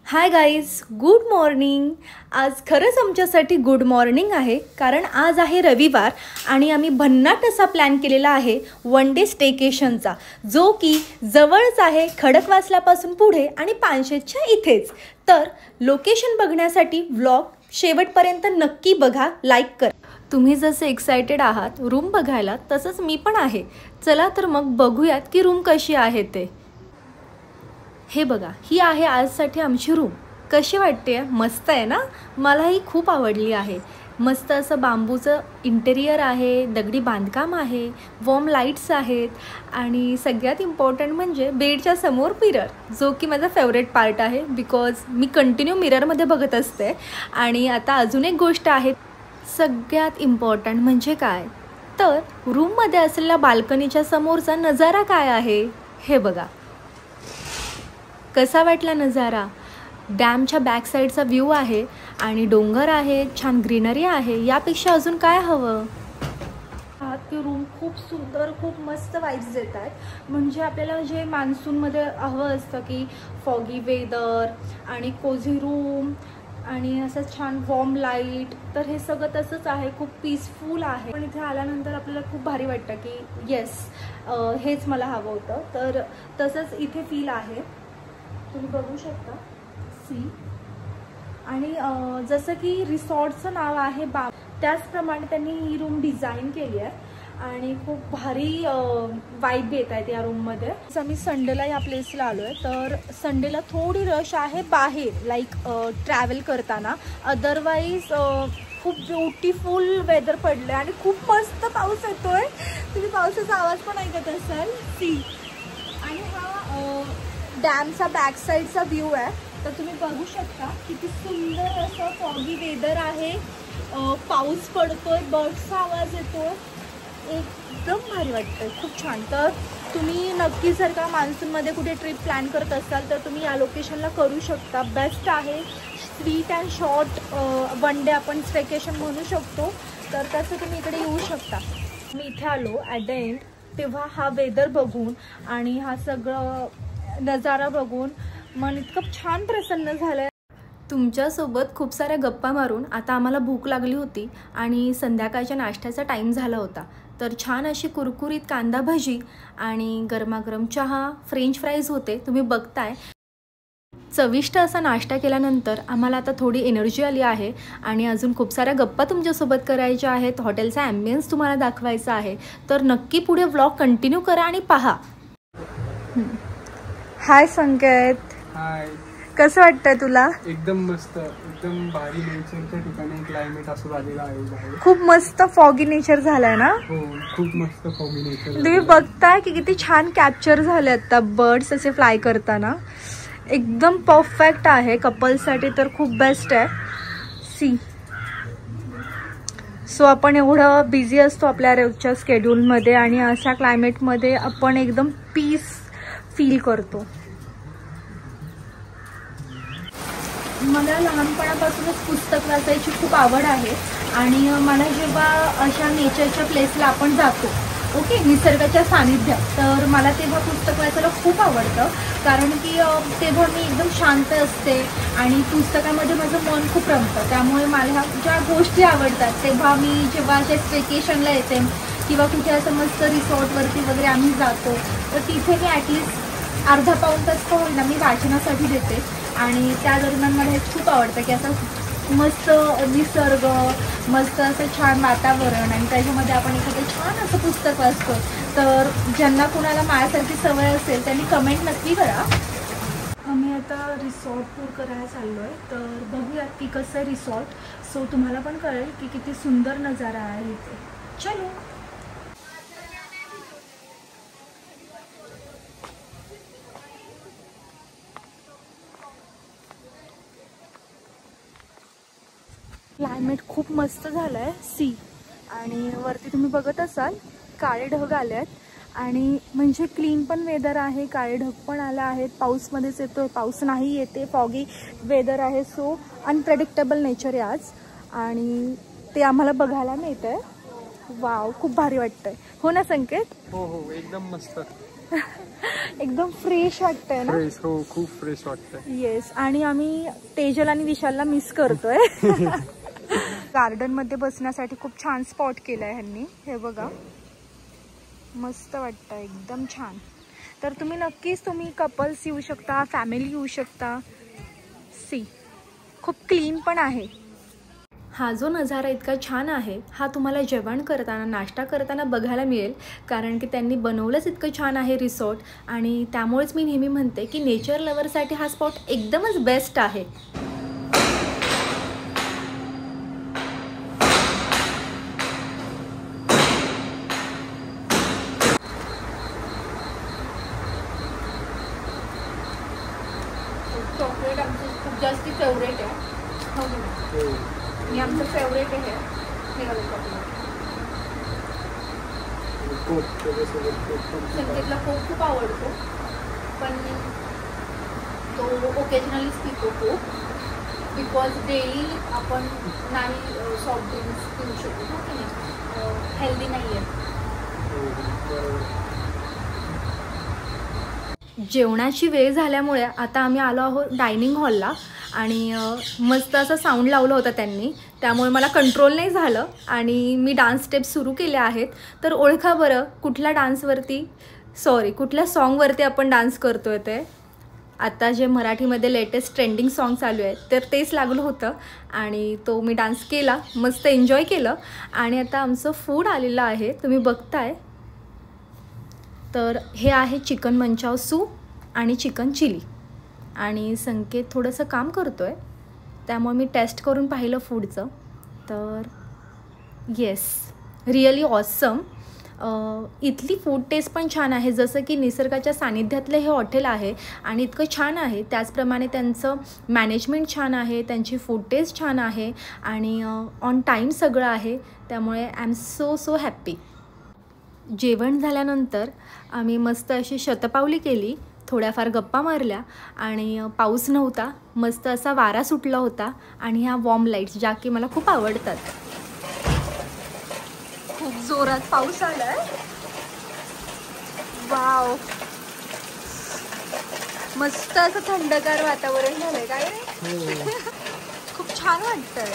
Hi guys, good morning. आज खरंच आमच्यासाठी गुड मॉर्निंग आहे, कारण आज आहे रविवार आणि आम्ही भन्नाट असा प्लॅन केलेला आहे वन डे स्टेकेशनचा, जो की जवळच आहे खडकवासलापासून पुढे आणि पानशेतच्या इथेच. तर लोकेशन बघण्यासाठी व्लॉग शेवटपर्यंत नक्की बघा, लाईक करा. तुम्ही जसे एक्सायटेड आहात रूम बघायला, तसंच मी पण आहे. चला तर मग बघूयात की रूम कशी आहे ते. हे बघा, ही आहे आजसाठी आमची रूम. कशी वाटते? मस्त आहे ना? मलाही खूप आवडली आहे. मस्त असं बांबूचं इंटेरियर आहे, दगडी बांधकाम आहे, वॉर्म लाईट्स आहेत आणि सगळ्यात इम्पॉर्टंट म्हणजे बेडच्या समोर मिरर, जो की माझा फेवरेट पार्ट आहे, बिकॉज मी कंटिन्यू मिररमध्ये बघत असते. आणि आता अजून एक गोष्ट आहे, सगळ्यात इम्पॉर्टंट म्हणजे काय तर रूममध्ये असलेल्या बाल्कनीच्या समोरचा नजारा काय आहे हे बघा. कसा वाटला नजारा? डॅमच्या बॅक साईडचा व्ह्यू आहे आणि डोंगर आहे, छान ग्रीनरी आहे. यापेक्षा अजून काय हवं? ती रूम खूप सुंदर, खूप मस्त वाईब्स देत आहेत. म्हणजे आपल्याला जे मान्सूनमध्ये हवं असतं की फॉगी वेदर आणि कोझी रूम आणि असं छान वॉर्म लाईट, तर हे सगळं तसंच आहे. खूप पीसफुल आहे. पण इथे आल्यानंतर आपल्याला खूप भारी वाटतं की येस, हेच मला हवं होतं. तर तसंच इथे फील आहे, तुम्ही बघू शकता. सी आणि जसं की रिसॉर्टचं नाव आहे त्याचप्रमाणे त्यांनी ही रूम डिझाईन केली आहे आणि खूप भारी वाईब येत आहेत या रूममध्ये. आम्ही संडेला या प्लेसला आलो आहे, तर संडेला थोडी रश आहे बाहेर, लाईक ट्रॅव्हल करताना. अदरवाईज खूप ब्युटिफुल वेदर पडलं आणि खूप मस्त पाऊस येतोय. तुम्ही पावसाचा आवाज पण ऐकत असाल. सी आणि हा डॅमचा बॅक साईडचा व्ह्यू आहे. तर तुम्ही बघू शकता किती सुंदर असं फॉगी वेदर आहे. पाऊस पडतोय, बर्ड्सचा आवाज येतोय, एकदम भारी वाटतंय, खूप छान. तर तुम्ही नक्की जर का मान्सूनमध्ये कुठे ट्रिप प्लॅन करत असाल तर तुम्ही या लोकेशनला करू शकता. बेस्ट आहे, sweet and short one day आपण स्टेकेशन म्हणू शकतो. तर तसं तुम्ही इकडे येऊ शकता. मी इथे आलो ॲट द एंड, तेव्हा हा वेदर बघून आणि हा सगळं नजारा बघून मन इतकं छान प्रसन्न झालं. तुमच्यासोबत खूप साऱ्या गप्पा मारून आता आम्हाला भूक लागली होती आणि संध्याकाळच्या नाश्त्याचा टाईम झाला होता. तर छान अशी कुरकुरीत कांदा भजी आणि गरमागरम चहा, फ्रेंच फ्राईज होते, तुम्ही बघताय. चविष्ट असा नाश्ता केल्यानंतर आम्हाला आता थोडी एनर्जी आली आहे आणि अजून खूप साऱ्या गप्पा तुमच्यासोबत करायच्या आहेत. हॉटेलचा ॲम्बियन्स तुम्हाला दाखवायचा आहे. तर नक्की पुढे व्लॉग कंटिन्यू करा आणि पहा. हाय संकेत. हाय, कसं वाटतंय तुला? एकदम मस्त, एकदम भारी नेचरच्या ठिकाणी क्लायमेट असं झालेलं आहे. खूप मस्त फॉगी नेचर झालंय ना? हो, खूप मस्त फॉगी नेचर. तुम्ही बघताय की किती छान कॅप्चर झाले आता बर्ड्स असे फ्लाय करताना. एकदम परफेक्ट आहे कपल्ससाठी, तर खूप बेस्ट आहे. सी सो आपण एवढं बिझी असतो आपल्या रोजच्या स्केड्यूलमध्ये आणि अशा क्लायमेटमध्ये आपण एकदम पीस फील करतो. मला लहानपणापासूनच पुस्तक वाचायची खूप आवड आहे आणि मला जेव्हा अशा नेचरच्या प्लेसला आपण जातो, ओके, निसर्गाच्या सानिध्यात, तर मला तेव्हा पुस्तक वाचायला खूप आवडतं. कारण की तेव्हा मी एकदम शांत असते आणि पुस्तकामध्ये माझं मन खूप रमतं. त्यामुळे मला ज्या गोष्टी आवडतात तेव्हा मी जेव्हा अशा स्टेकेशनला येते किंवा कुठे असं मस्त रिसॉर्टवरती वगैरे आम्ही जातो, तर तिथे मी ॲटलिस्ट अर्धा पाऊण तास का होईना मी वाचनासाठी देते. आणि त्या दरम्यान मला हे खूप आवडतं की असं मस्त निसर्ग, मस्त असं छान वातावरण आणि त्याच्यामध्ये आपण एखादं छान असं पुस्तक वाचतो. तर ज्यांना कुणाला माझ्यासारखी सवय असेल त्यांनी कमेंट नक्की करा. आम्ही आता रिसॉर्ट टूर करायला चाललो आहे, तर बघूयात की कसं आहे रिसॉर्ट. सो तुम्हाला पण कळेल की किती सुंदर नजारा आहे इथे. चलो. क्लायमेट खूप मस्त झालं आहे. सी आणि वरती तुम्ही बघत असाल काळे ढग आले आहेत आणि म्हणजे क्लीन पण वेदर आहे, काळे ढग पण आले आहेत. पाऊसमध्येच येतो, पाऊस नाही येते, फॉगी वेदर आहे. सो अनप्रेडिक्टेबल नेचर आहे आज आणि ते आम्हाला बघायला मिळतं आहे. वाव, खूप भारी वाटतंय, हो ना संकेत? हो हो, एकदम मस्त. एकदम फ्रेश वाटतंय ना? फ्रेश, हो खूप फ्रेश वाटतंय. येस. आणि आम्ही तेजल आणि विशालला मिस करतोय. गार्डन मध्ये बसण्यासाठी खूप छान स्पॉट केलाय ह्यांनी. हे बघा, मस्त वाटतं, एकदम छान. तर तुम्ही नक्कीच कपल्स येऊ शकता, फॅमिली येऊ शकता. सी, खूप क्लीन पण आहे. हा जो नजारा इतका छान आहे हा तुम्हाला जेवण करताना, नाश्ता करताना बघायला मिळेल, कारण की त्यांनी बनवलंच इतकं छान आहे रिसॉर्ट. आणि त्यामुळेच मी नेहमी म्हणते की नेचर लव्हरसाठी हा स्पॉट एकदमच बेस्ट आहे. चॉकलेट आमचं खूप जास्ती फेवरेट आहे. मी आमचं फेवरेट आहे हे वालं चॉकलेट. संकेतला कोक खूप आवडतो, पण तो ओकेजनलीच पितो कोक, बिकॉज डेली आपण नाही सॉफ्ट ड्रिंक्स पिऊ शकतो की नाही, हेल्दी नाही आहे. जेवणाची वेळ झाल्यामुळे आता आम्ही आलो आहोत डायनिंग हॉलला. आणि मस्त असं साऊंड लावलं होतं त्यांनी, त्यामुळे मला कंट्रोल नाही झालं आणि मी डान्स स्टेप्स सुरू केल्या आहेत. तर ओळखा बरं कुठल्या सॉन्गवरती आपण डान्स करतोय ते. आता जे मराठीमध्ये लेटेस्ट ट्रेंडिंग सॉन्ग चालू आहे तर तेच लागलं होतं आणि तो मी डान्स केला, मस्त एन्जॉय केलं. आणि आता आमचं फूड आलेलं आहे, तुम्ही बघताय. तर हे आहे चिकन मंचाव सूप आणि चिकन चिली. आणि संकेत थोडंसं काम करतो आहे, त्यामुळे मी टेस्ट करून पाहिलं फूडचं. तर येस, रिअली ऑसम. इथली फूड टेस्ट पण छान आहे, जसं की निसर्गाच्या सानिध्यातलं हे हॉटेल आहे आणि इतकं छान आहे. त्याचप्रमाणे त्यांचं मॅनेजमेंट छान आहे, त्यांची फूड टेस्ट छान आहे आणि ऑन टाईम सगळं आहे. त्यामुळे आय एम सो हॅप्पी. जेवण झाल्यानंतर आम्ही मस्त अशी शतपावली केली, थोड्याफार गप्पा मारल्या आणि पाऊस नव्हता, मस्त असा वारा सुटला होता. आणि ह्या वॉर्म लाईट्स ज्या की मला खूप आवडतात. खूप जोरात पाऊस आलाय. वाव, मस्त असं थंडगार वातावरण झालंय. काय रे, खूप छान वाटतंय.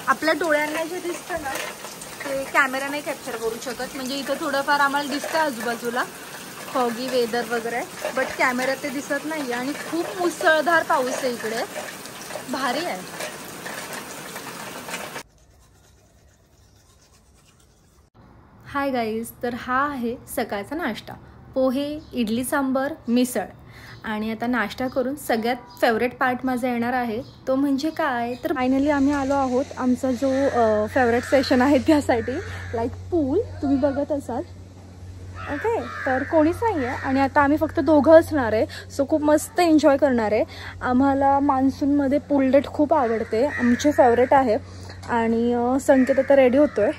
आपल्या डोळ्यांना जे दिसतं ना ते कॅमेरा नाही कॅप्चर करू शकत. म्हणजे इथं थोडंफार आम्हाला दिसतं आजूबाजूला फॉगी वेदर वगैरे, बट कॅमेरा ते दिसत नाही. आणि खूप मुसळधार पाऊस आहे इकडे, भारी आहे. हाय गाईज, तर हा आहे सकाळचा नाश्ता. पोहे, इडली सांबर, मिसळ. आणि आता नाश्ता करून सगळ्यात फेवरेट पार्ट माझा येणार आहे, तो म्हणजे काय, तर फायनली आम्ही आलो आहोत आमचा जो फेवरेट सेशन आहे त्यासाठी. लाईक पूल तुम्ही बघत असाल. ओके, तर कोणीच नाही आहे आणि आता आम्ही फक्त दोघं असणार आहे. सो खूप मस्त एन्जॉय करणार आहे. आम्हाला मान्सूनमध्ये पूल डेट खूप आवडते, आमचे फेवरेट आहे. आणि संकेत आता रेडी होतो आहे.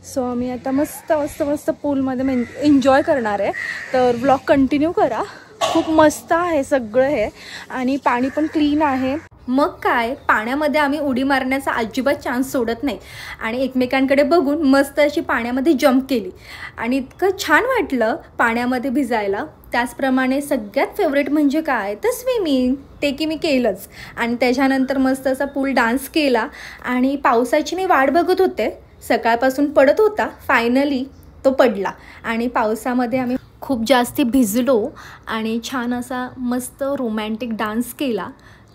सो आम्ही आता मस्त पूलमध्ये एन्जॉय करणार आहे. तर ब्लॉग कंटिन्यू करा. खूप मस्त आहे सगळं हे आणि पाणी पण क्लीन आहे. मग काय, पाण्यामध्ये आम्ही उडी मारण्याचा अजिबात चान्स सोडत नाही आणि एकमेकांकडे बघून मस्त अशी पाण्यामध्ये जंप केली आणि इतकं छान वाटलं पाण्यामध्ये भिजायला. त्याचप्रमाणे सगळ्यात फेवरेट म्हणजे काय तर स्विमिंग, ते की मी केलंच. आणि त्याच्यानंतर मस्त असा पूल डान्स केला आणि पावसाची मी वाट बघत होते, सकाळपासून पडत होता, फायनली तो पडला आणि पावसामध्ये आम्ही खूप जास्ती भिजलो आणि छान असा मस्त रोमॅन्टिक डान्स केला.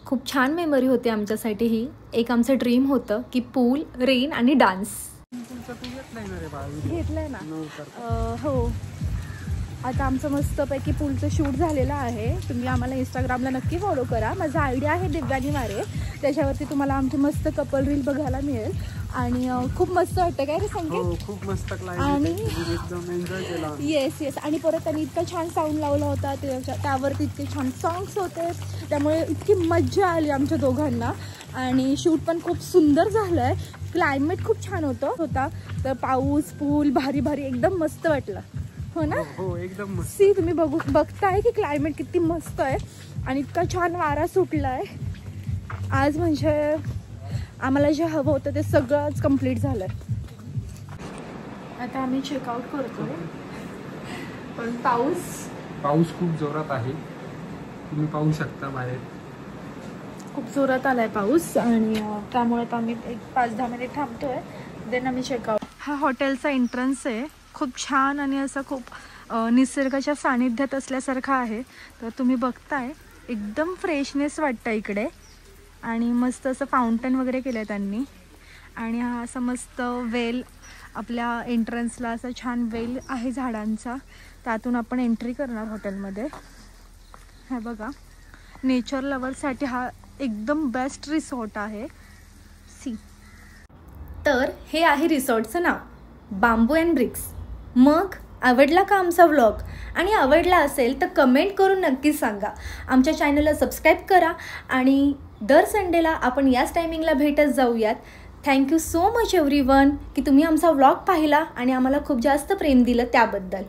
खूप छान मेमरी होती आमच्यासाठी ही. एक आमचं ड्रीम होतं की पूल, रेन आणि डान्स. घेतलंय ना, हो. आता आमचं मस्तपैकी पूलचं शूट झालेलं आहे. तुम्ही आम्हाला इंस्टाग्रामला नक्की फॉलो करा. माझा आयडिया आहे दिव्यानी मारे, त्याच्यावरती तुम्हाला आमची मस्त कपल रील बघायला मिळेल. आणि खूप मस्त वाटतं काय रे संकेत, खूप मस्त आणि एकदम एन्जॉय केला. येस. आणि परत त्यांनी इतका छान साऊंड लावला होता, त्यावरती इतके छान सॉंग्स होते, त्यामुळे इतकी मज्जा आली आमच्या दोघांना. आणि शूट पण खूप सुंदर झालं आहे. क्लायमेट खूप छान होता. तर पाऊस, पूल भारी एकदम मस्त वाटलं, हो ना. हो एकदम मस्त. सी, तुम्ही बघताय की क्लायमेट किती मस्त आहे आणि इतका छान वारा सुटला आहे आज. म्हणजे आम्हाला जे हवं होतं ते सगळंच कंप्लीट झालं आहे. आता आम्ही चेकआउट करतोय. पण पाऊस खूप जोरात आहे, तुम्ही पाहू शकता बाहेर खूप जोरात आलाय पाऊस आणि त्यामुळे आता आम्ही एक 5-10 मिनिट थांबतोय, देन आम्ही चेकआउट. हा हॉटेलचा एंट्रन्स आहे, खूप छान आणि असं खूप निसर्गाच्या सानिध्यात असल्यासारखं आहे. तर तुम्ही बघताय एकदम फ्रेशनेस वाटतं इकडे आणि मस्त असं फाउंटन वगैरे केलं आहे त्यांनी. आणि हा असा मस्त वेल आपल्या एंट्रन्सला असा छान वेल आहे झाडांचा, त्यातून आपण एंट्री करणार हॉटेलमध्ये. हे बघा, नेचर लव्हरसाठी हा एकदम बेस्ट रिसॉर्ट आहे. सी, तर हे आहे रिसॉर्टचं नाव, बांबू अँड ब्रिक्स. मग आवडला का आमचा व्लॉग? आणि आवडला असेल तर कमेंट करून नक्कीच सांगा. आमच्या चॅनलला सबस्क्राईब करा आणि दर संडेला आपण याच टायमिंगला भेटत जाऊयात. थँक्यू सो मच एव्हरीवन की तुम्ही आमचा व्लॉग पाहिला आणि आम्हाला खूप जास्त प्रेम दिलं त्याबद्दल.